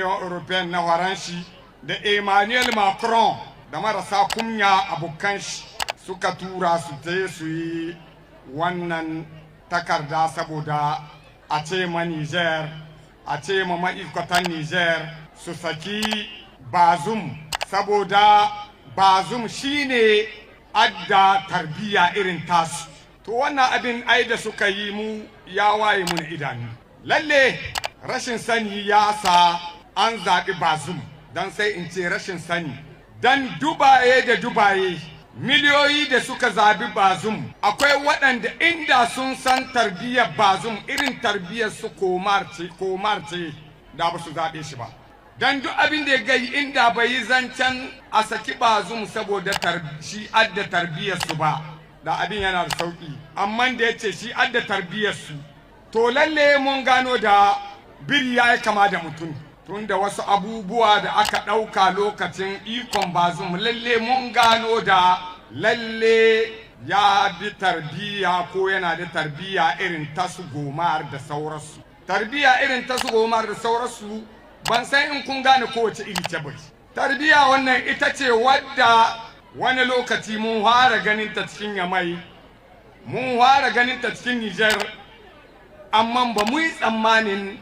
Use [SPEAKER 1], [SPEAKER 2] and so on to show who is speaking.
[SPEAKER 1] European na Faranshi da Emmanuel Macron da marasa kunya abokan shi suka tura su je su yi wannan takarda saboda a ce ma Nijar, a ce ma ma'aikatan Nijar su saki Bazum saboda Bazum shine adda tarbiyya irin tasu. To wannan abin ai da suka yi mu ya waye mun idanu. Lalle rashin sani ya sa an zaɓi Bazum, don sai in ce rashin sani. Dan dubaye da dubaye miliyoyi da suka zaɓi Bazum, akwai waɗanda inda sun san tarbiyyar Bazum irin tarbiyyar su komar ce da ba su zaɓe shi ba. Dan duk abin da ya gai inda bai yi zancen a saki Bazum saboda shi adda tarbiyyar su ba, da abin yana da sauƙi. Amma da ya ce shi adda tarbiyyar su, to lalle mun gano da biri ya yi kama da mutum. Tunda wasu abubuwa da aka ɗauka lokacin ikon Bazum, lalle mun gano da lalle ya bi tarbiyya ko yana da tarbiyya irin tasu gomar da sauransu. Tarbiyya irin tasu gomar da sauransu ban san in kun gane kowace iri ce bai. Tarbiyya wannan ita ce wadda wani lokaci mun fara ganin ta cikin Yamai, mun fara ganin ta cikin Nijar, amma ba mu yi tsammanin